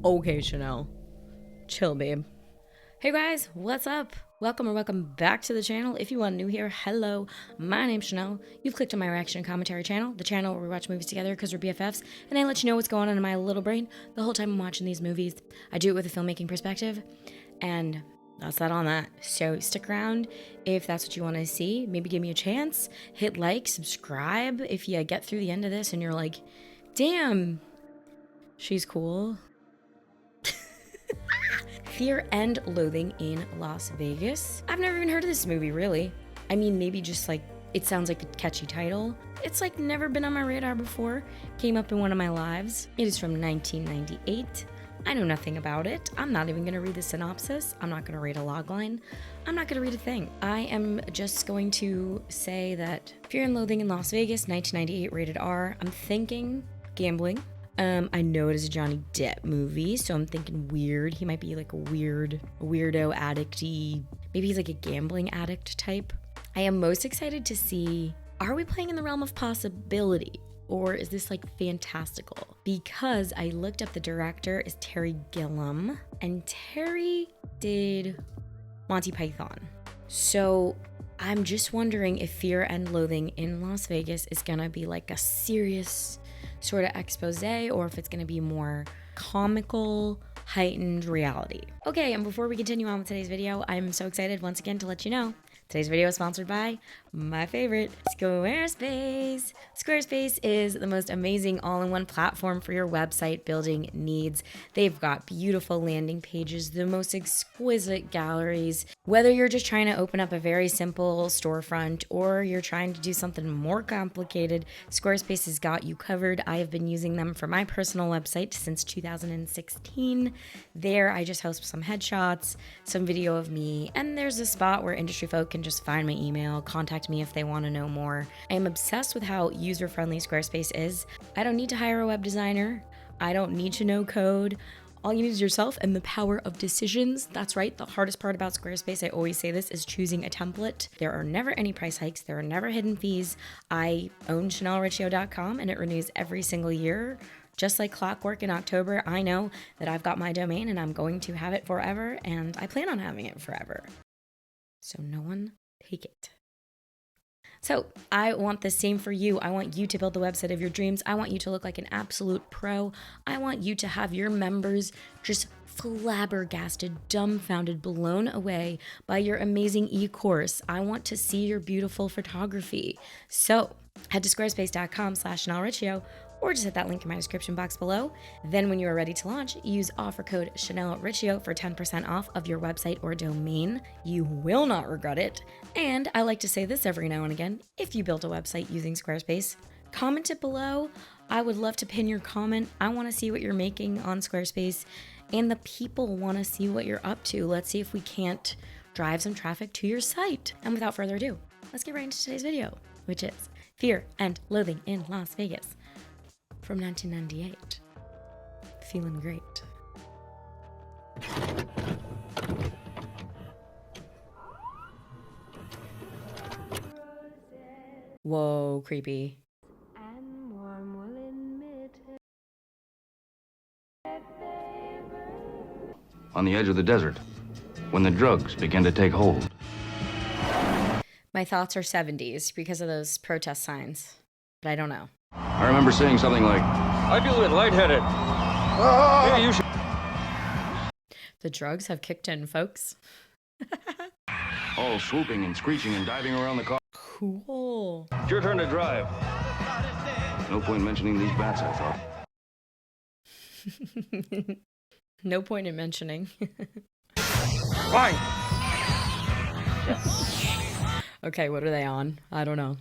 Okay, Chanel. Chill, babe. Hey guys, what's up? Welcome back to the channel. If you are new here, hello, my name's Chanel. You've clicked on my reaction and commentary channel, the channel where we watch movies together because we're BFFs, and I let you know what's going on in my little brain the whole time I'm watching these movies. I do it with a filmmaking perspective, and that's that on that. So stick around if that's what you want to see. Maybe give me a chance. Hit like, subscribe if you get through the end of this and you're like, damn, she's cool. Fear and Loathing in Las Vegas. I've never even heard of this movie, really. I mean, maybe just like, it sounds like a catchy title. It's like never been on my radar before. Came up in one of my lives. It is from 1998. I know nothing about it. I'm not even gonna read the synopsis. I'm not gonna read a logline. I'm not gonna read a thing. I am just going to say that Fear and Loathing in Las Vegas, 1998, rated R. I'm thinking gambling. I know it is a Johnny Depp movie, so I'm thinking weird. He might be like a weirdo addict-y. Maybe he's like a gambling addict type. I am most excited to see, are we playing in the realm of possibility? Or is this like fantastical? Because I looked up the director is Terry Gilliam, and Terry did Monty Python. So I'm just wondering if Fear and Loathing in Las Vegas is gonna be like a serious sort of expose, or if it's gonna be more comical, heightened reality. Okay, and before we continue on with today's video, I'm so excited once again to let you know today's video is sponsored by my favorite, Squarespace. Squarespace is the most amazing all-in-one platform for your website building needs. They've got beautiful landing pages, the most exquisite galleries. Whether you're just trying to open up a very simple storefront or you're trying to do something more complicated, Squarespace has got you covered. I have been using them for my personal website since 2016. There, I just host some headshots, some video of me, and there's a spot where industry folk can just find my email, contact me if they want to know more. I am obsessed with how user-friendly Squarespace is. I don't need to hire a web designer. I don't need to know code. All you need is yourself and the power of decisions. That's right, the hardest part about Squarespace, I always say this, is choosing a template. There are never any price hikes. There are never hidden fees. I own ChanelRiccio.com and it renews every single year. Just like clockwork in October, I know that I've got my domain and I'm going to have it forever, and I plan on having it forever. So no one take it. So I want the same for you. I want you to build the website of your dreams. I want you to look like an absolute pro. I want you to have your members just flabbergasted, dumbfounded, blown away by your amazing e-course. I want to see your beautiful photography. So head to squarespace.com/ChanelRiccio, or just hit that link in my description box below. Then when you are ready to launch, use offer code ChanelRiccio for 10% off of your website or domain. You will not regret it. And I like to say this every now and again, if you built a website using Squarespace, comment it below. I would love to pin your comment. I want to see what you're making on Squarespace, and the people want to see what you're up to. Let's see if we can't drive some traffic to your site. And without further ado, let's get right into today's video, which is Fear and Loathing in Las Vegas from 1998. Feeling great. Whoa, creepy. On the edge of the desert, when the drugs began to take hold. My thoughts are 70s because of those protest signs, but I don't know. I remember saying something like, I feel a bit lightheaded. Maybe you should. The drugs have kicked in, folks. all swooping and screeching and diving around the car. Cool. It's your turn to drive. No point mentioning these bats, I thought. No point in mentioning. Fine. Okay, what are they on? I don't know.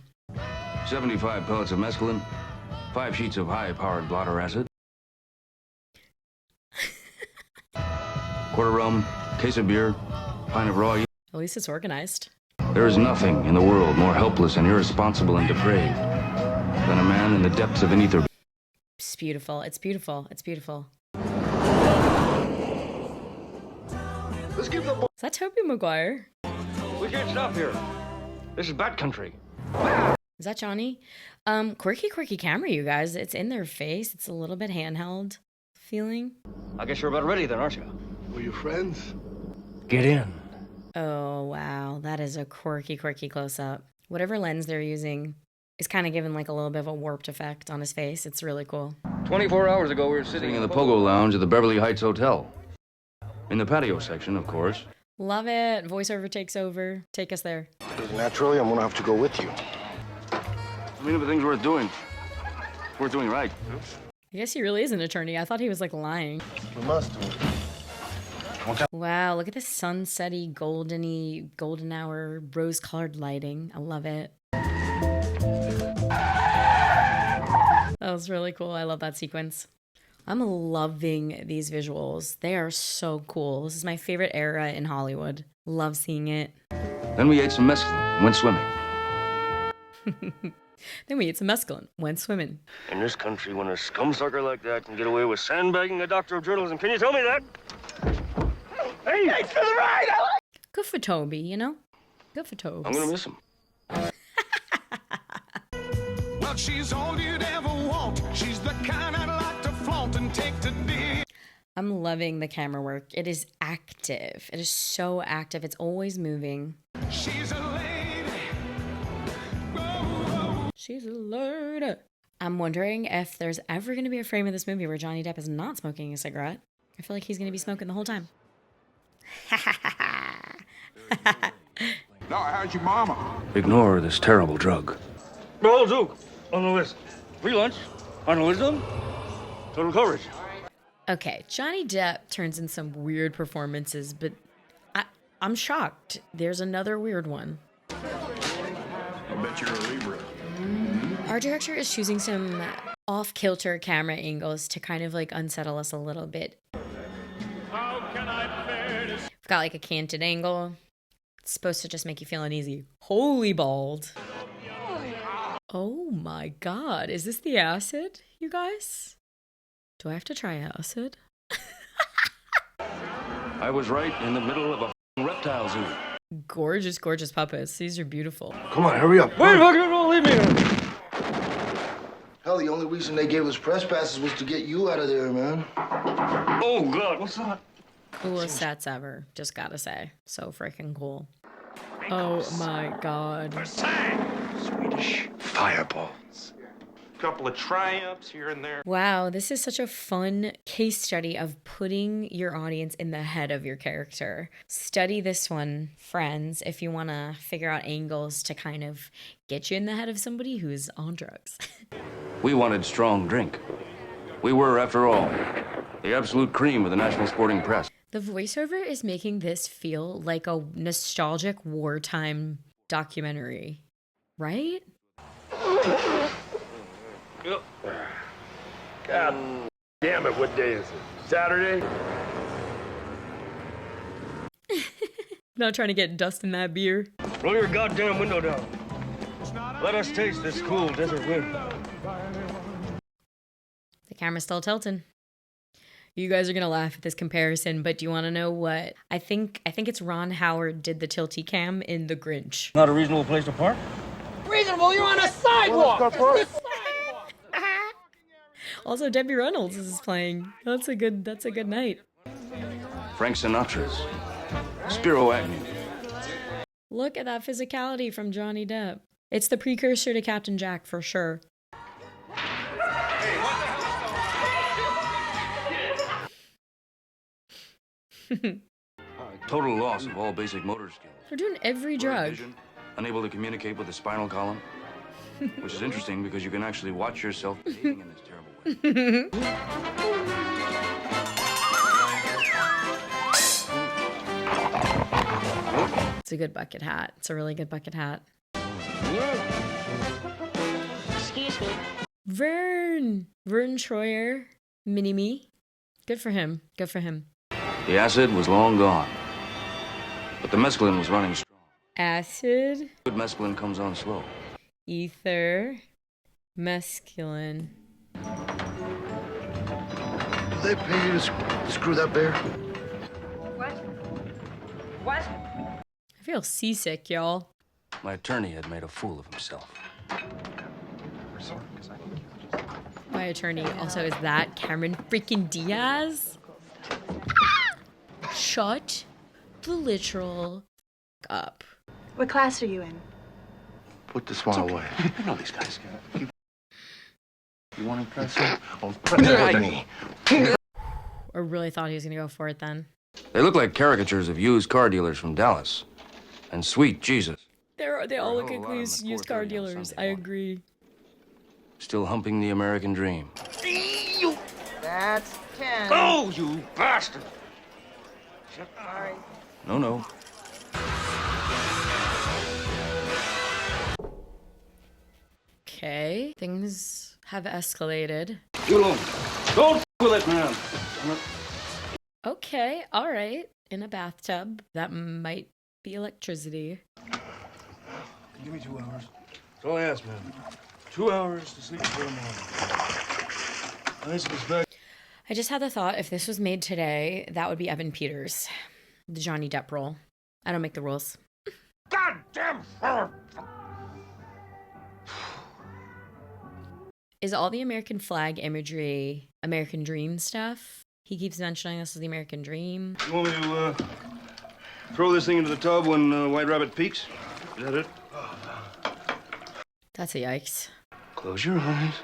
75 pellets of mescaline, 5 sheets of high-powered blotter acid, quarter rum, case of beer, pint of raw. At least it's organized. There is nothing in the world more helpless and irresponsible and depraved than a man in the depths of an ether. It's beautiful. It's beautiful. It's beautiful. Let's give the. Is that Tobey Maguire? We can't stop here. This is bat country. Is that Johnny? Quirky camera, you guys. It's in their face. It's a little bit handheld. feeling. I guess you're about ready then, aren't you? Were you friends? Get in. Oh, wow. That is a quirky close-up. Whatever lens they're using is kind of giving like a little bit of a warped effect on his face. It's really cool. 24 hours ago, we were Sitting in the Pogo Lounge at the Beverly Heights Hotel. In the patio section, of course. Love it. Voiceover takes over. Take us there. Naturally, I'm gonna have to go with you. I mean, if the thing's worth doing right. I guess he really is an attorney. I thought he was like lying. We must. Wow, look at this sunsetty, golden hour, rose-colored lighting. I love it. That was really cool. I love that sequence. I'm loving these visuals. They are so cool. This is my favorite era in Hollywood. Love seeing it. Then we ate some mescaline and went swimming. Then we ate some mescaline, went swimming. In this country, when a scumsucker like that can get away with sandbagging a doctor of journalism, can you tell me that? Hey, thanks for the ride! Good for Toby, you know? Good for Toby. I'm gonna miss him. Well, she's all you'd ever want. She's the kind I'd like to flaunt and take to dinner. I'm loving the camera work. It is active. It is so active. It's always moving. She's a lady. She's a lady. I'm wondering if there's ever going to be a frame of this movie where Johnny Depp is not smoking a cigarette. I feel like he's going to be smoking the whole time. No, how's your mama? Ignore this terrible drug. Bro, Duke, on the list. Free lunch, on the wisdom, total coverage. Okay, Johnny Depp turns in some weird performances, but I'm shocked. There's another weird one. I bet you're a Libra. Our director is choosing some off-kilter camera angles to kind of like unsettle us a little bit. How can I bear this? We've got like a canted angle. It's supposed to just make you feel uneasy. Holy bald. Oh my god, is this the acid, you guys? Do I have to try acid? I was right in the middle of a reptile zoo. Gorgeous puppets. These are beautiful. Come on, hurry up. Wait, fucking don't leave me here. Hell, the only reason they gave us press passes was to get you out of there, man. Oh, God, what's that? Coolest sets ever, just gotta say. So freaking cool. Oh my god. Swedish fireballs. Couple of triumphs here and there. Wow, this is such a fun case study of putting your audience in the head of your character. Study this one, friends, if you want to figure out angles to kind of get you in the head of somebody who's on drugs. We wanted strong drink. We were, after all, the absolute cream of the national sporting press. The voiceover is making this feel like a nostalgic wartime documentary, right? Yep. God damn it, what day is it? Saturday? Not trying to get dust in that beer. Roll your goddamn window down. Let us taste this cool desert wind. The camera's still tilting. You guys are gonna laugh at this comparison, but do you want to know what? I think it's Ron Howard did the tilty cam in The Grinch. Not a reasonable place to park? Reasonable, you're on a sidewalk! Also, Debbie Reynolds is playing. That's a good night. Frank Sinatra's. Spiro Agnew. Look at that physicality from Johnny Depp. It's the precursor to Captain Jack for sure. Total loss of all basic motor skills. They're doing every drug. Vision, unable to communicate with the spinal column. Which is interesting because you can actually watch yourself behaving in this terrible way. It's a good bucket hat. It's a really good bucket hat. Excuse me. Vern Troyer, mini-me. Good for him. Good for him. The acid was long gone. But the mescaline was running strong. Acid, Good mescaline comes on slow. ether, mescaline. Did they pay you to screw that bear? What? What? I feel seasick, y'all. My attorney had made a fool of himself. Wow, My attorney also is that Cameron freaking Diaz. Shut the literal up. What class are you in? Put the smile away. I know these guys. You want to press it? Oh, press it with me. I really thought he was gonna go for it then. They look like caricatures of used car dealers from Dallas. And sweet Jesus, They all look a like lot on used the used car 4:30 on dealers. Sunday I morning. agree. still humping the American dream. That's 10. Oh, you bastard! Sorry. No. Okay, things have escalated. You alone. Don't f with it, man. Okay, all right. In a bathtub, that might be electricity. Give me 2 hours. That's all I ask, man. 2 hours to sleep for the morning. Nice respect. I just had the thought, if this was made today, that would be Evan Peters, the Johnny Depp role. I don't make the rules. Goddamn horror! Is all the American flag imagery American Dream stuff? He keeps mentioning this as the American Dream. You want me to throw this thing into the tub when White Rabbit peaks? Is that it? That's a yikes. Close your eyes.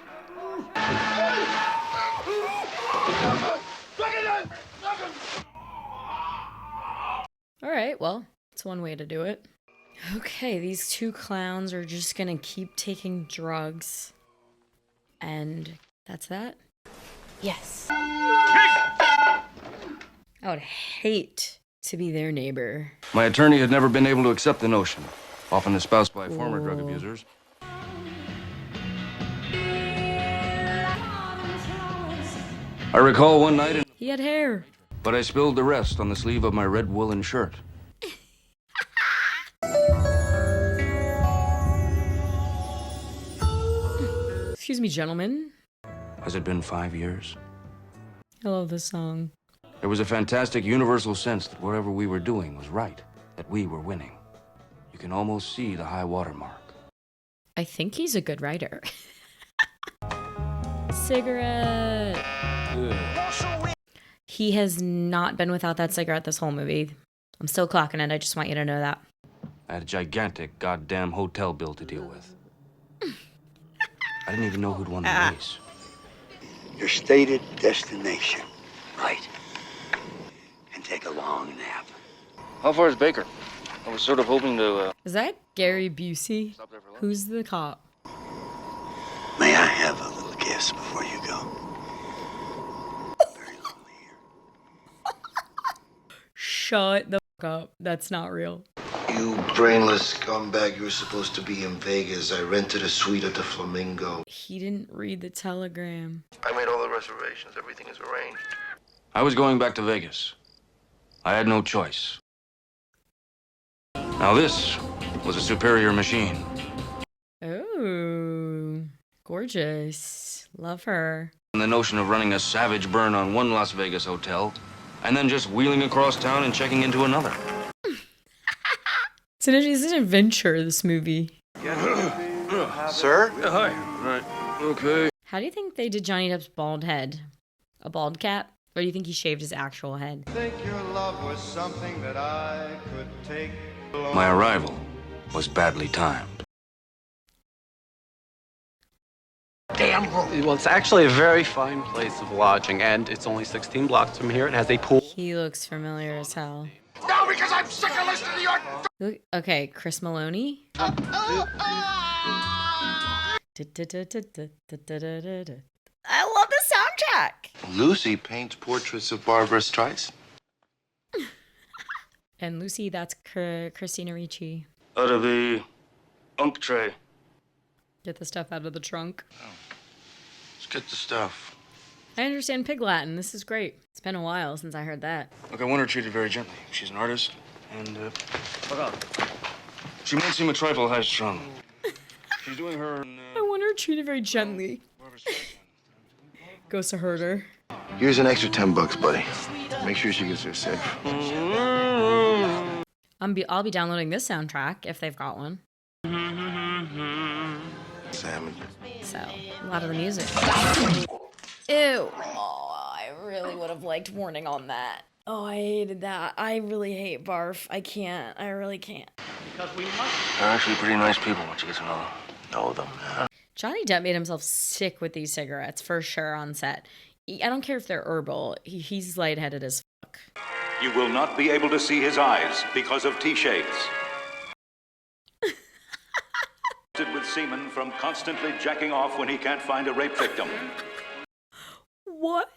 All right, well, it's one way to do it. Okay, these two clowns are just gonna keep taking drugs. And that's that? Yes. I would hate to be their neighbor. My attorney had never been able to accept the notion, often espoused by former drug Ooh. abusers. I recall one night, He had hair. but I spilled the rest on the sleeve of my red woolen shirt. Excuse me, gentlemen. Has it been 5 years? I love this song. There was a fantastic universal sense that whatever we were doing was right, that we were winning. You can almost see the high water mark. I think he's a good writer. Cigarette. He has not been without that cigarette this whole movie. I'm still clocking it. I just want you to know that. I had a gigantic goddamn hotel bill to deal with. I didn't even know who'd won the race. Your stated destination, right? And take a long nap. How far is Baker? I was sort of hoping to, Is that Gary Busey? stop there for lunch. Who's the cop? May I have a little kiss before you go? Very lonely here. Shut the fuck up. That's not real. You brainless scumbag, you were supposed to be in Vegas. I rented a suite at the Flamingo. He didn't read the telegram. I made all the reservations. Everything is arranged. I was going back to Vegas. I had no choice. Now this was a superior machine. Oh, gorgeous. Love her. And the notion of running a savage burn on one Las Vegas hotel and then just wheeling across town and checking into another. It's an adventure, this movie. Sir? Yeah, hi. Right. Okay. How do you think they did Johnny Depp's bald head? A bald cap? Or do you think he shaved his actual head? Think your love was something that I could take along. My arrival was badly timed. Well, it's actually a very fine place of lodging, and it's only 16 blocks from here. It has a pool. He looks familiar as hell. No, because I'm sick of listening to your... Okay, Chris Maloney. I love the soundtrack. Lucy paints portraits of Barbara Streisand. And Lucy, that's Christina Ricci. Out of the unk tray. Get the stuff out of the trunk. Let's get the stuff. I understand Pig Latin. This is great. It's been a while since I heard that. Look, I want her treated very gently. She's an artist, and, she might seem a trifle high-strung. She's doing her... I want her treated very gently. Goes to hurt her. Here's an extra $10, buddy. Make sure she gets there safe. I'll be downloading this soundtrack if they've got one. Salmon. So a lot of the music. Ew. Oh, I really would have liked warning on that. Oh, I hated that. I really hate barf. I can't. I really can't. Because we must. They're actually pretty nice people once you get to know them. Johnny Depp made himself sick with these cigarettes for sure on set. I don't care if they're herbal. He's lightheaded as fuck. You will not be able to see his eyes because of T-shades. With semen from constantly jacking off when he can't find a rape victim. What?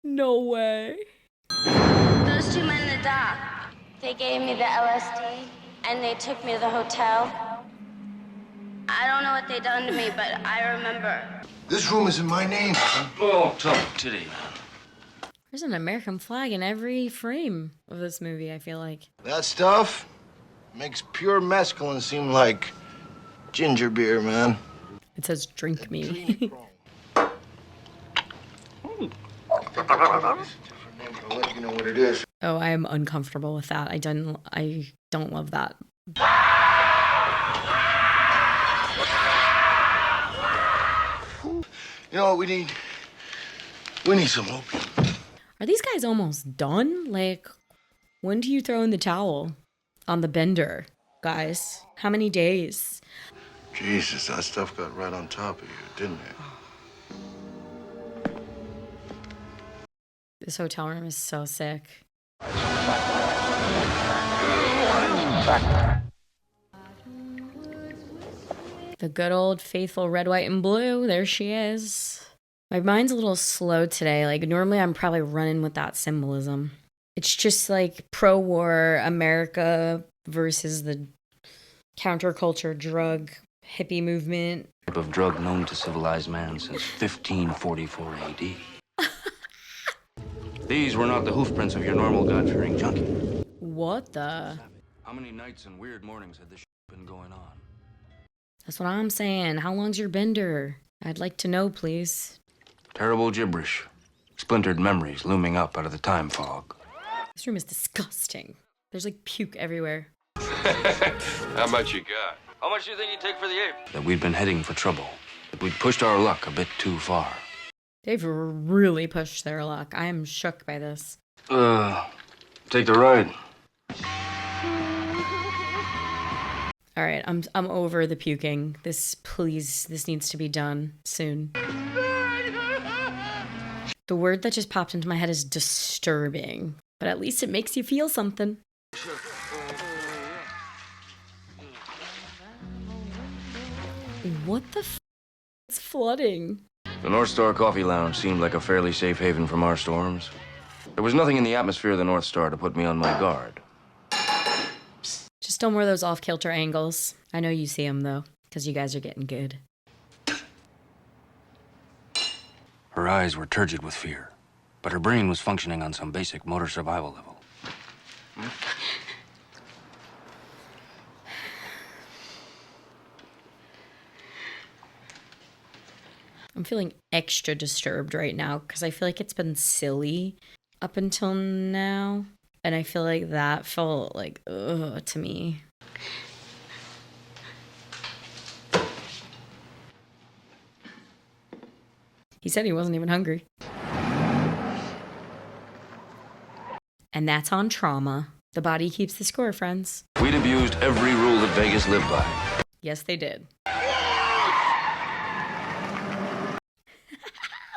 No way. Those two men in the dock, they gave me the LSD and they took me to the hotel. I don't know what they done to me, but I remember. This room is in my name. Oh, tough titty, man. There's an American flag in every frame of this movie, I feel like. That stuff makes pure mescaline seem like ginger beer, man. It says drink me. I'll let you know what it is. Oh, I am uncomfortable with that. I don't love that. You know what we need? We need some opium. Are these guys almost done? Like, when do you throw in the towel on the bender, guys? How many days? Jesus, that stuff got right on top of you, didn't it? This hotel room is so sick. The good old faithful red, white, and blue. There she is. My mind's a little slow today. Like, normally I'm probably running with that symbolism. It's just like pro-war America versus the counterculture drug hippie movement. Type of drug known to civilized man since 1544 AD. These were not the hoofprints of your normal God-fearing junkie. What the? How many nights and weird mornings had this been going on? That's what I'm saying. How long's your bender? I'd like to know, please. Terrible gibberish. Splintered memories looming up out of the time fog. This room is disgusting. There's like puke everywhere. How much you got? How much do you think you take for the ape? That we'd been heading for trouble. That we'd pushed our luck a bit too far. They've really pushed their luck. I am shook by this. Take the ride. All right, I'm over the puking. This needs to be done soon. The word that just popped into my head is disturbing, but at least it makes you feel something. What the f***? It's flooding. The North Star Coffee Lounge seemed like a fairly safe haven from our storms. There was nothing in the atmosphere of the North Star to put me on my guard. Just don't wear those off-kilter angles. I know you see them, though, because you guys are getting good. Her eyes were turgid with fear, but her brain was functioning on some basic motor survival level. I'm feeling extra disturbed right now because I feel like it's been silly up until now. And I feel like that felt like, ugh, to me. He said he wasn't even hungry. And that's on trauma. The body keeps the score, friends. We'd abused every rule that Vegas lived by. Yes, they did.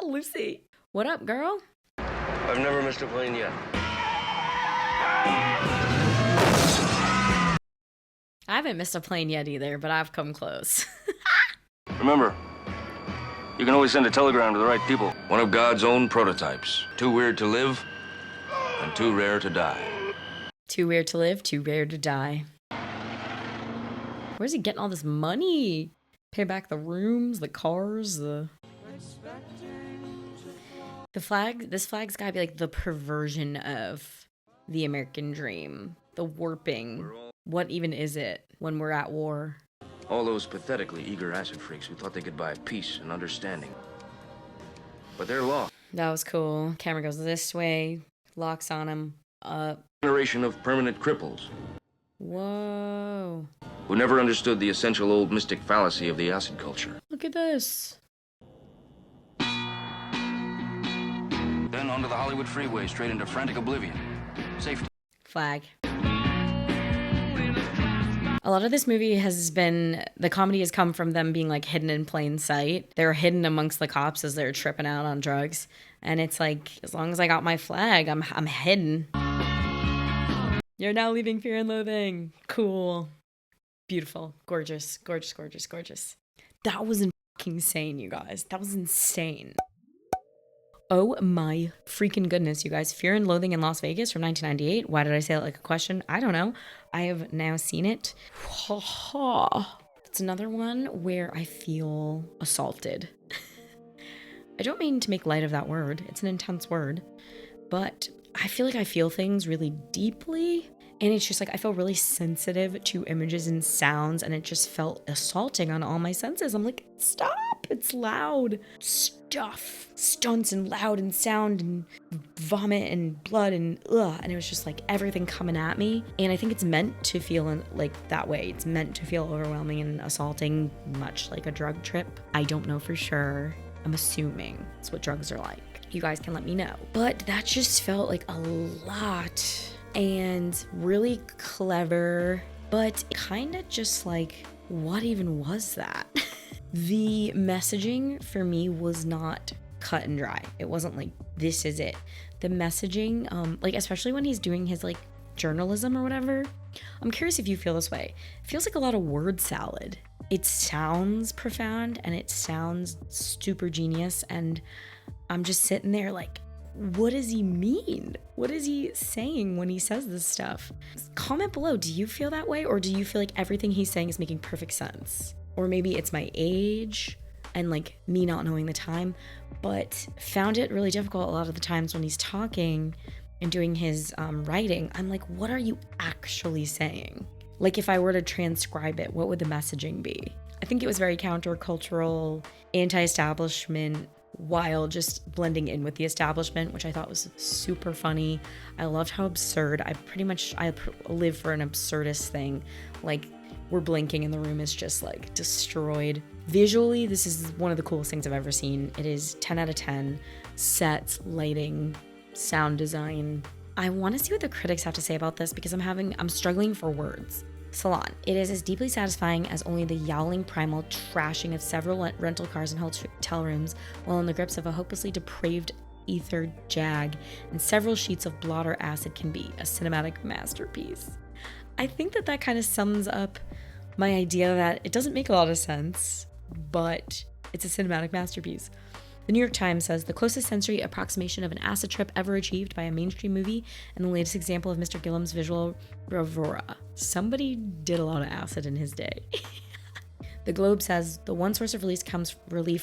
Lucy, what up, girl? I've never missed a plane yet. I haven't missed a plane yet either, but I've come close. Remember, you can always send a telegram to the right people. One of God's own prototypes. Too weird to live, and too rare to die. Too weird to live, too rare to die. Where's he getting all this money? Pay back the rooms, the cars, the flag. This flag's gotta be like the perversion of the American dream. The warping. What even is it when we're at war? All those pathetically eager acid freaks who thought they could buy peace and understanding. But they're lost. That was cool. Camera goes this way, locks on him, up. Generation of permanent cripples. Whoa. Who never understood the essential old mystic fallacy of the acid culture. Look at this. onto the Hollywood freeway, straight into frantic oblivion. Safety. Flag. A lot of this movie has been, the comedy has come from them being like hidden in plain sight. They're hidden amongst the cops as they're tripping out on drugs. And it's like, as long as I got my flag, I'm hidden. You're now leaving Fear and Loathing. Cool. Beautiful. Gorgeous. Gorgeous, gorgeous, gorgeous. That was insane, you guys. That was insane. Oh my freaking goodness, you guys. Fear and Loathing in Las Vegas from 1998. Why did I say it like a question? I don't know. I have now seen it. It's another one where I feel assaulted. I don't mean to make light of that word. It's an intense word. But I feel like I feel things really deeply. And it's just like I feel really sensitive to images and sounds. And it just felt assaulting on all my senses. I'm like, stop. It's loud. Stuff. Stunts and loud and sound and vomit and blood and ugh. And it was just like everything coming at me. And I think it's meant to feel like that way. It's meant to feel overwhelming and assaulting, much like a drug trip. I don't know for sure. I'm assuming it's what drugs are like. You guys can let me know. But that just felt like a lot and really clever, but kind of just like, what even was that? The messaging for me was not cut and dry. It wasn't like, this is it. The messaging, like especially when he's doing his like journalism or whatever, I'm curious if you feel this way. It feels like a lot of word salad. It sounds profound and it sounds super genius, and I'm just sitting there like, what does he mean? What is he saying when he says this stuff? Comment below, do you feel that way, or do you feel like everything he's saying is making perfect sense? Or maybe it's my age and like me not knowing the time, but found it really difficult a lot of the times when he's talking and doing his writing. I'm like, what are you actually saying? Like if I were to transcribe it, what would the messaging be? I think it was very countercultural, anti-establishment, while just blending in with the establishment, which I thought was super funny. I loved how absurd. I live for an absurdist thing. Like we're blinking and the room is just like destroyed. Visually, this is one of the coolest things I've ever seen. It is 10 out of 10. Sets, lighting, sound design. I want to see what the critics have to say about this because I'm struggling for words. Salon. It is as deeply satisfying as only the yowling primal trashing of several rental cars and hotel rooms while in the grips of a hopelessly depraved ether jag and several sheets of blotter acid can be. A cinematic masterpiece. I think that kind of sums up my idea that it doesn't make a lot of sense, but it's a cinematic masterpiece. The New York Times says, the closest sensory approximation of an acid trip ever achieved by a mainstream movie and the latest example of Mr. Gillam's visual bravura. Somebody did a lot of acid in his day. The Globe says, the one source of relief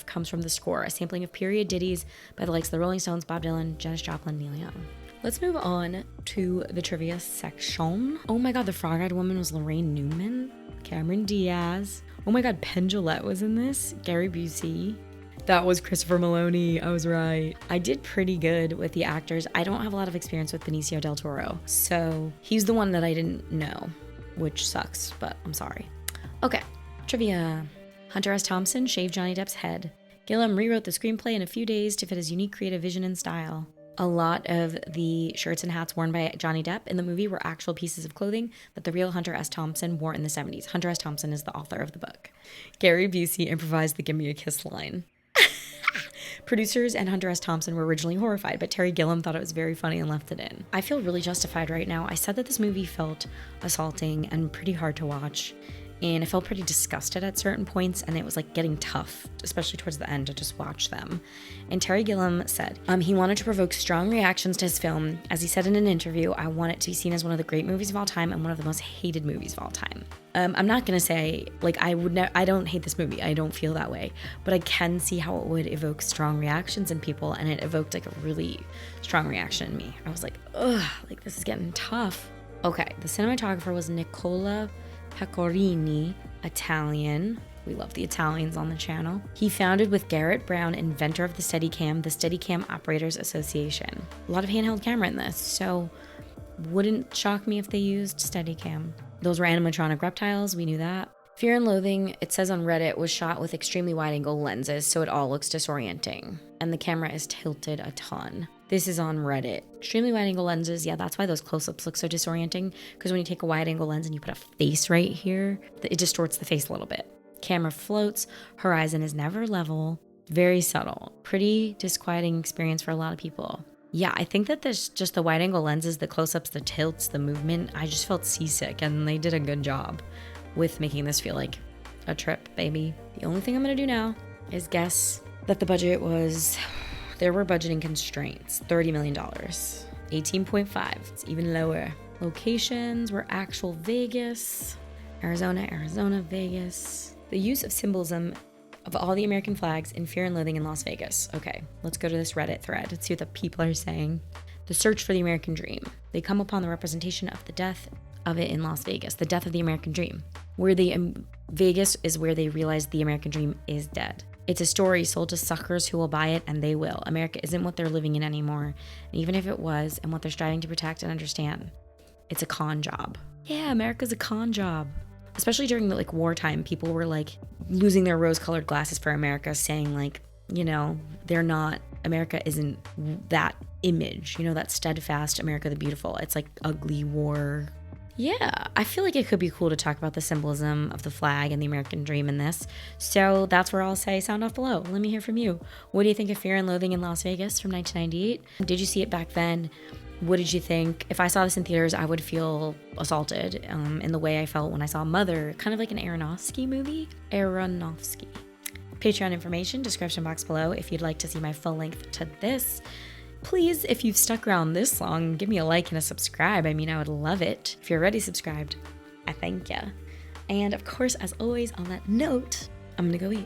comes from the score, a sampling of period ditties by the likes of the Rolling Stones, Bob Dylan, Janis Joplin, Neil Young. Let's move on to the trivia section. Oh my god, the frog-eyed woman was Lorraine Newman, Cameron Diaz. Oh my god, Penn Jillette was in this, Gary Busey. That was Christopher Maloney. I was right. I did pretty good with the actors. I don't have a lot of experience with Benicio del Toro, so he's the one that I didn't know, which sucks, but I'm sorry. Okay, trivia. Hunter S. Thompson shaved Johnny Depp's head. Gilliam rewrote the screenplay in a few days to fit his unique creative vision and style. A lot of the shirts and hats worn by Johnny Depp in the movie were actual pieces of clothing that the real Hunter S. Thompson wore in the 70s. Hunter S. Thompson is the author of the book. Gary Busey improvised the "Give Me a Kiss" line. Producers and Hunter S. Thompson were originally horrified, but Terry Gilliam thought it was very funny and left it in. I feel really justified right now. I said that this movie felt assaulting and pretty hard to watch, and I felt pretty disgusted at certain points, and it was like getting tough, especially towards the end, to just watch them. And Terry Gilliam said he wanted to provoke strong reactions to his film. As he said in an interview, I want it to be seen as one of the great movies of all time and one of the most hated movies of all time. I'm not gonna say like I don't hate this movie. I don't feel that way, but I can see how it would evoke strong reactions in people, and it evoked like a really strong reaction in me. I was like, ugh, like this is getting tough. Okay, the cinematographer was Nicola Pecorini, Italian. We love the Italians on the channel. He founded with Garrett Brown, inventor of the Steadicam, the Steadicam Operators Association. A lot of handheld camera in this, so wouldn't shock me if they used Steadicam. Those were animatronic reptiles, we knew that. Fear and Loathing, it says on Reddit, was shot with extremely wide-angle lenses, so it all looks disorienting. And the camera is tilted a ton. This is on Reddit. Extremely wide angle lenses. Yeah, that's why those close-ups look so disorienting. Because when you take a wide angle lens and you put a face right here, it distorts the face a little bit. Camera floats. Horizon is never level. Very subtle. Pretty disquieting experience for a lot of people. Yeah, I think that there's just the wide angle lenses, the close-ups, the tilts, the movement. I just felt seasick, and they did a good job with making this feel like a trip, baby. The only thing I'm gonna do now is guess that the budget was, there were budgeting constraints, $30 million. 18.5, it's even lower. Locations were actual Vegas, Arizona, Vegas. The use of symbolism of all the American flags in Fear and Loathing in Las Vegas. Okay, let's go to this Reddit thread. Let's see what the people are saying. The search for the American dream. They come upon the representation of the death of it in Las Vegas, the death of the American dream. Where Vegas is where they realize the American dream is dead. It's a story sold to suckers who will buy it, and they will. America isn't what they're living in anymore. And even if it was, and what they're striving to protect and understand, it's a con job. Yeah, America's a con job. Especially during the wartime, people were losing their rose-colored glasses for America, saying America isn't that image, that steadfast America the beautiful. It's ugly war. Yeah, I feel like it could be cool to talk about the symbolism of the flag and the American dream in this. So that's where I'll say sound off below. Let me hear from you. What do you think of Fear and Loathing in Las Vegas from 1998? Did you see it back then? What did you think? If I saw this in theaters, I would feel assaulted in the way I felt when I saw Mother, kind of like an Aronofsky movie. Aronofsky. Patreon information, description box below if you'd like to see my full length to this. Please, if you've stuck around this long, give me a like and a subscribe. I would love it. If you're already subscribed, I thank ya. And of course, as always, on that note, I'm gonna go eat.